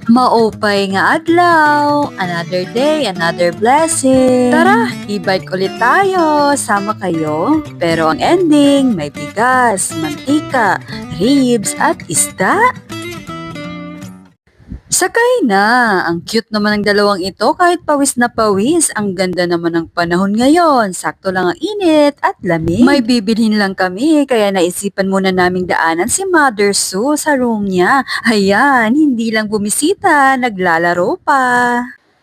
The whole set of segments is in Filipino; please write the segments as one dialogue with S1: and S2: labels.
S1: Maupay nga adlaw, another day, another blessing. Tara, e-bike ulit tayo, sama kayo. Pero ang ending, may bigas, mantika, ribs, at isda. Sakay na! Ang cute naman ng dalawang ito kahit pawis na pawis. Ang ganda naman ng panahon ngayon. Sakto lang ang init at lamig. May bibilhin lang kami kaya naisipan muna naming daanan si Mother Sue sa room niya. Ayan, hindi lang bumisita, naglalaro pa.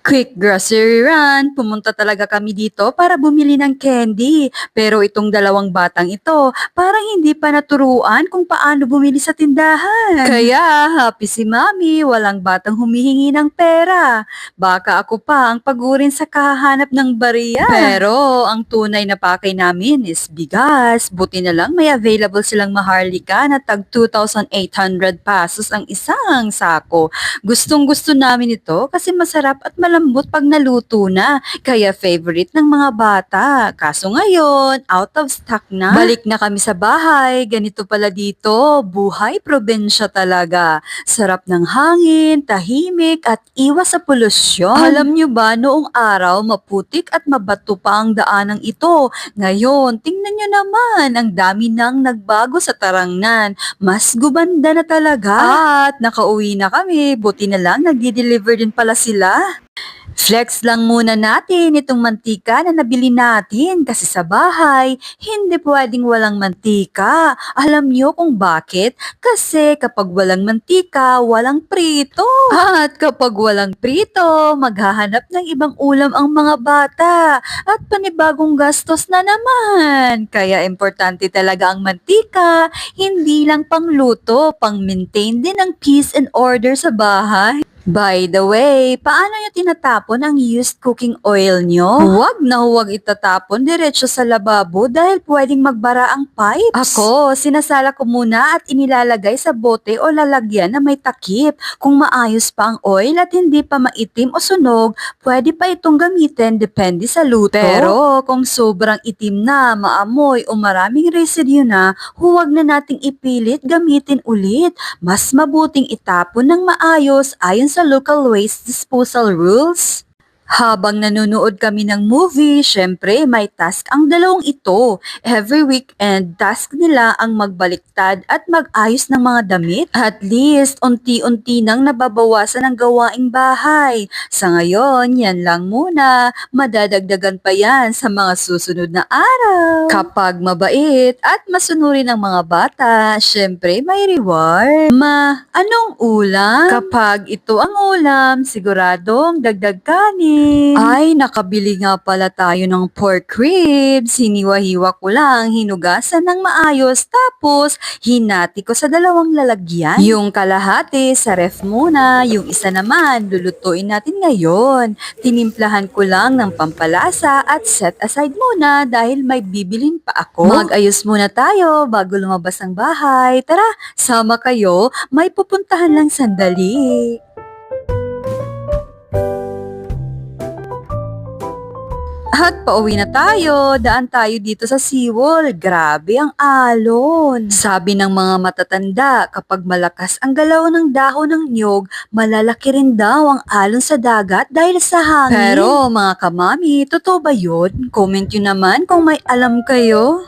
S1: Quick grocery run, pumunta talaga kami dito para bumili ng candy. Pero itong dalawang batang ito, parang hindi pa naturuan kung paano bumili sa tindahan. Kaya happy si Mami, walang batang humihingi ng pera. Baka ako pa ang pagurin sa kahanap ng bariya. Pero ang tunay na pakay namin is bigas. Buti na lang may available silang maharlika na tag 2,800 pesos ang isang sako. Gustong gusto namin ito kasi masarap at malambot pag naluto na, kaya favorite ng mga bata. Kaso ngayon, out of stock na. Balik na kami sa bahay, ganito pala dito, buhay probinsya talaga. Sarap ng hangin, tahimik at iwas sa polusyon. Alam nyo ba, noong araw, maputik at mabato pa ang daanang ito. Ngayon, tingnan nyo naman, ang dami nang nagbago sa Tarangnan. Mas gumanda na talaga. At nakauwi na kami, buti na lang nagdi-deliver din pala sila. Flex lang muna natin itong mantika na nabili natin kasi sa bahay, hindi pwedeng walang mantika. Alam niyo kung bakit? Kasi kapag walang mantika, walang prito. At kapag walang prito, maghahanap ng ibang ulam ang mga bata. At panibagong gastos na naman. Kaya importante talaga ang mantika, hindi lang pangluto, pang-maintain din ng peace and order sa bahay. By the way, paano nyo tinatapon ang used cooking oil nyo? Huwag na huwag itatapon diretso sa lababo dahil pwedeng magbara ang pipes. Ako, sinasala ko muna at inilalagay sa bote o lalagyan na may takip. Kung maayos pa ang oil at hindi pa maitim o sunog, pwede pa itong gamitin depende sa luto. Pero kung sobrang itim na, maamoy o maraming residue na, huwag na nating ipilit gamitin ulit. Mas mabuting itapon ng maayos ayon sa local waste disposal rules. Habang nanonood kami ng movie, syempre may task ang dalawang ito. Every weekend, task nila ang magbaliktad at mag-ayos ng mga damit. At least, unti-unti nang nababawasan ang gawaing bahay. Sa ngayon, yan lang muna. Madadagdagan pa yan sa mga susunod na araw. Kapag mabait at masunurin ng mga bata, syempre may reward. Anong ulam? Kapag ito ang ulam, siguradong dagdag kanin. Ay, nakabili nga pala tayo ng pork ribs. Hiniwa-hiwa ko lang, hinugasan ng maayos, tapos hinati ko sa dalawang lalagyan. Yung kalahati sa ref muna, yung isa naman lulutuin natin ngayon. Tinimplahan ko lang ng pampalasa at set aside muna dahil may bibilin pa ako. Mag-ayos muna tayo bago lumabas ang bahay. Tara, sama kayo, may pupuntahan lang sandali. At pauwi na tayo, daan tayo dito sa seawall. Grabe ang alon. Sabi ng mga matatanda, kapag malakas ang galaw ng dahon ng niyog, malalaki rin daw ang alon sa dagat dahil sa hangin. Pero mga kamami, totoo ba yun? Comment nyo naman kung may alam kayo.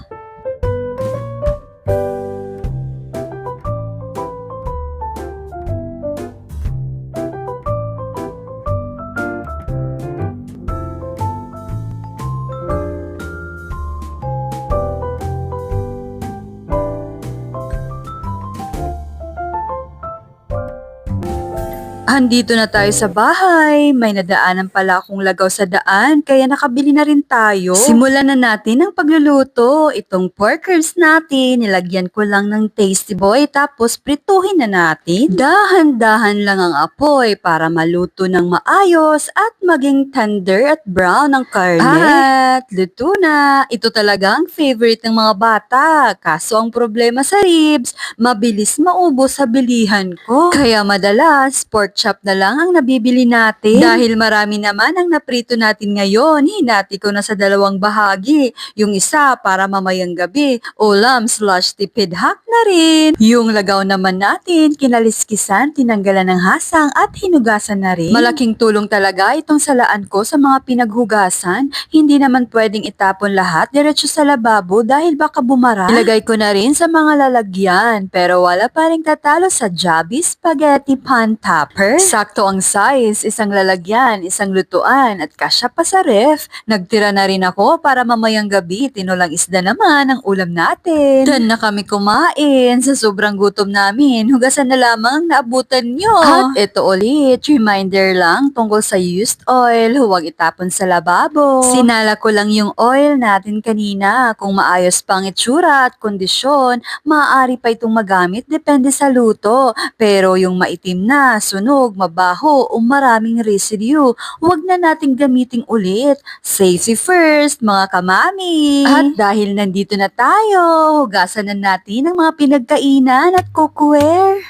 S1: Andito na tayo sa bahay. May nadaanan pala akong lagaw sa daan, kaya nakabili na rin tayo. Simulan na natin ang pagluluto. Itong pork ribs natin, nilagyan ko lang ng Tasty Boy, tapos prituhin na natin. Dahan-dahan lang ang apoy para maluto ng maayos at maging tender at brown ang karne. At luto na. Ito talaga ang favorite ng mga bata. Kaso ang problema sa ribs, mabilis maubos sa bilihan ko. Kaya madalas, pork chop na lang ang nabibili natin. Dahil marami naman ang naprito natin ngayon, hinati ko na sa dalawang bahagi. Yung isa para mamayang gabi, ulam/tipid hack na rin. Yung lagaw naman natin, kinaliskisan, tinanggalan ng hasang at hinugasan na rin. Malaking tulong talaga itong salaan ko sa mga pinaghugasan. Hindi naman pwedeng itapon lahat diretso sa lababo dahil baka bumara. Ilagay ko na rin sa mga lalagyan, pero wala pa rin tatalo sa Jollibee Spaghetti Pan Topper. Sakto ang size, isang lalagyan, isang lutuan at kasya pa sa ref. Nagtira na rin ako para mamayang gabi, tinulang isda naman ang ulam natin. Dan na kami kumain, sa sobrang gutom namin, hugasan na lamang naabutan nyo. At ito ulit, reminder lang tungkol sa used oil, huwag itapon sa lababo. Sinala ko lang yung oil natin kanina, kung maayos pang itsura at kondisyon, maaari pa itong magamit depende sa luto. Pero yung maitim na, sunog, mabaho o maraming residue, huwag na nating gamiting ulit. Safety first, mga kamami! At dahil nandito na tayo, hugasan na natin ang mga pinagkainan at cookware.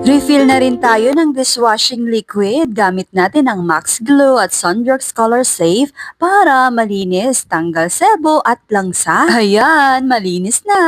S1: Refill na rin tayo ng dishwashing liquid. Gamit natin ang Max Glue at Sundrox Color Safe para malinis, tanggal sebo at langsa. Ayan, malinis na!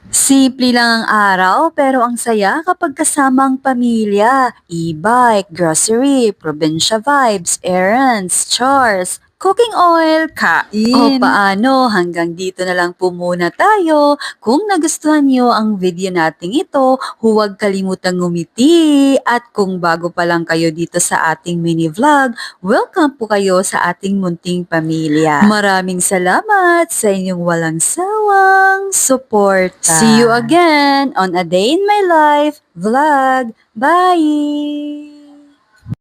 S1: Simple lang ang araw pero ang saya kapag kasama ang pamilya. E-bike, grocery, probinsya vibes, errands, chores, cooking oil, kain. O paano, hanggang dito na lang po muna tayo. Kung nagustuhan nyo ang video nating ito, huwag kalimutang ngumiti. At kung bago pa lang kayo dito sa ating mini vlog, welcome po kayo sa ating munting pamilya. Maraming salamat sa inyong walang sawang suporta. See you again on A Day in My Life vlog. Bye!